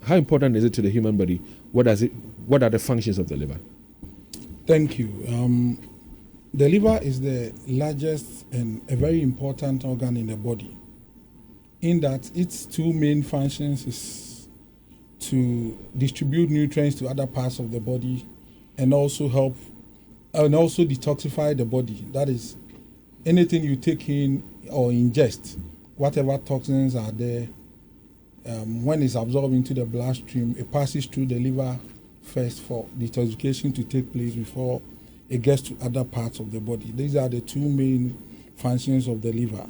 how important is it to the human body? What are the functions of the liver? Thank you. The liver is the largest and a very important organ in the body, in that its two main functions is to distribute nutrients to other parts of the body and also detoxify the body. That is, anything you take in or ingest, whatever toxins are there, when it's absorbed into the bloodstream, it passes through the liver first for detoxification to take place before it gets to other parts of the body. These are the two main functions of the liver.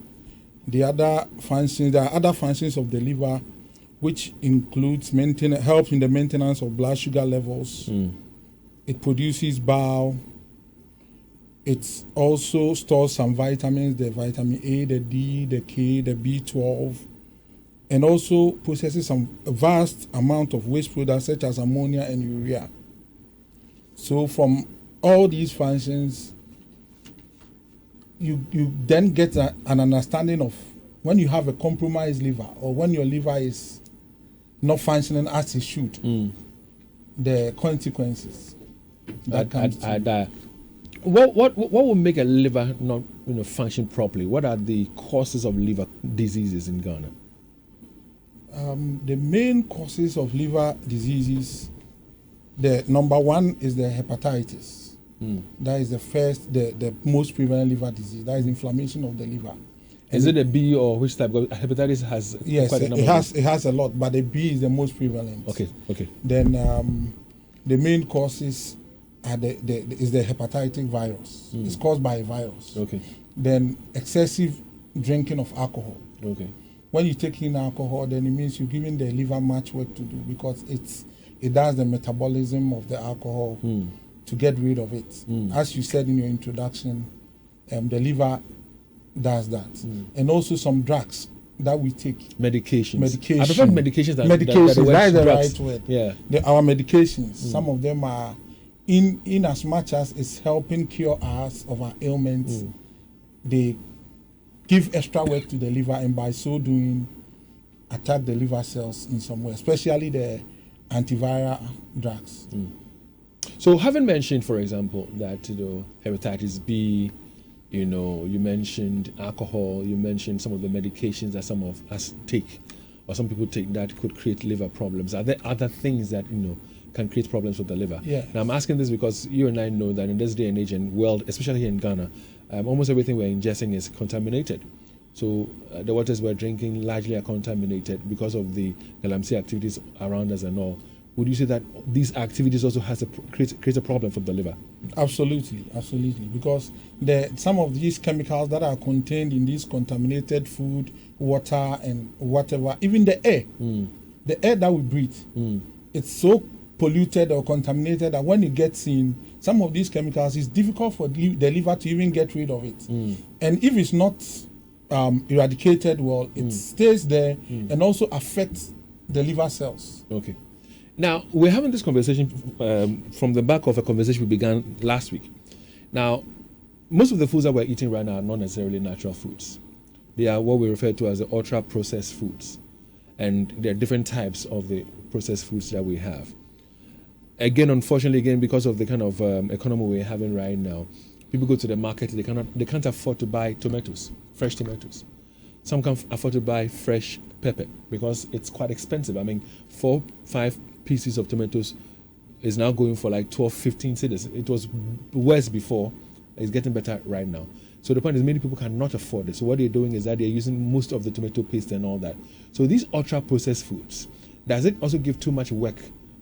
There are other functions of the liver, which includes helps in the maintenance of blood sugar levels. It produces bile. It also stores some vitamins, the vitamin A, the D, the K, the B12, and also processes a vast amount of waste products such as ammonia and urea. So from all these functions, you then get an understanding of when you have a compromised liver or when your liver is not functioning as it should, the consequences that comes to What would make a liver not function properly? What are the causes of liver diseases in Ghana? The main causes of liver diseases, the number one is the hepatitis. That is the most prevalent liver disease. That is inflammation of the liver. Is it a B or which type? Because hepatitis has quite a number. It has a lot, but the B is the most prevalent. Okay. Then the main causes are is the hepatitis virus. It's caused by a virus. Okay. Then excessive drinking of alcohol. Okay. When you take in alcohol, then it means you're giving the liver much work to do because it does the metabolism of the alcohol to get rid of it. As you said in your introduction, the liver does that. And also some drugs that we take. Medications. I prefer medications than that is the drugs. right word. Yeah. Our medications, some of them are in as much as it's helping cure us of our ailments, they give extra work to the liver, and by so doing attack the liver cells in some way, especially the antiviral drugs. So having mentioned, for example, that hepatitis B, you mentioned alcohol, you mentioned some of the medications that some of us take or some people take that could create liver problems. Are there other things that can create problems with the liver? Yeah. Now I'm asking this because you and I know that in this day and age and world, especially here in Ghana, almost everything we're ingesting is contaminated. So the waters we're drinking largely are contaminated because of the galamsey activities around us and all. Would you say that these activities also create a problem for the liver? Absolutely, because some of these chemicals that are contained in this contaminated food, water, and whatever, even the air that we breathe, it's so polluted or contaminated that when it gets in, some of these chemicals, it's difficult for the liver to even get rid of it. And if it's not eradicated well, it stays there and also affects the liver cells. Okay. Now, we're having this conversation from the back of a conversation we began last week. Now, most of the foods that we're eating right now are not necessarily natural foods. They are what we refer to as the ultra-processed foods. And there are different types of the processed foods that we have. Again, unfortunately, because of the kind of economy we're having right now, people go to the market, they can't afford to buy tomatoes, fresh tomatoes. Some can't afford to buy fresh pepper because it's quite expensive. 4-5 pieces of tomatoes is now going for like 12-15 cedis. It was worse before. It's getting better right now. So the point is many people cannot afford it. So what they're doing is that they're using most of the tomato paste and all that. So these ultra-processed foods, does it also give too much work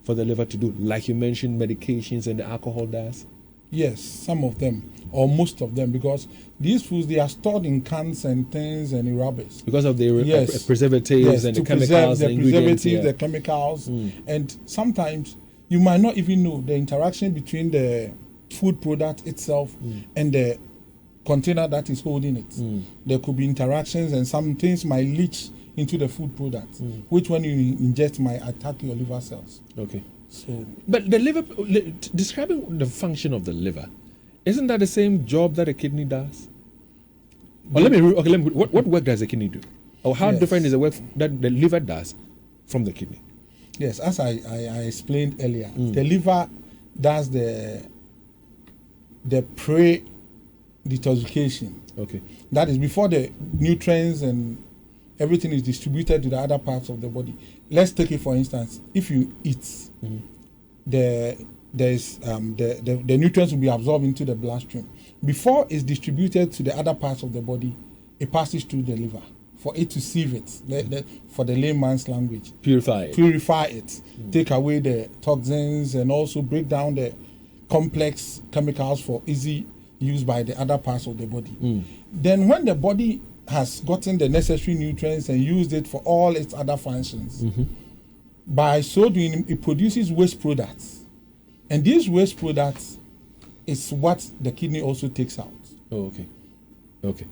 for the liver to do? Like you mentioned, medications and the alcohol does? Yes, some of them, or most of them, because these foods, they are stored in cans and things and in rubbish. Because of the preservatives and the chemicals, the ingredients. The chemicals. And sometimes you might not even know the interaction between the food product itself and the container that is holding it. There could be interactions and some things might leach into the food product, which when you ingest might attack your liver cells. Okay. So, but the liver, describing the function of the liver, isn't that the same job that a kidney does? Or what work does the kidney do? Or how different is the work that the liver does from the kidney? Yes, as I explained earlier, the liver does the pre-detoxification. Okay. That is before the nutrients and everything is distributed to the other parts of the body. Let's take it for instance. If you eat, the nutrients will be absorbed into the bloodstream. Before it's distributed to the other parts of the body, it passes through the liver for it to sieve it, for the layman's language. Purify it. Take away the toxins and also break down the complex chemicals for easy use by the other parts of the body. Then when the body has gotten the necessary nutrients and used it for all its other functions, by so doing, it produces waste products. And these waste products is what the kidney also takes out. Oh, okay.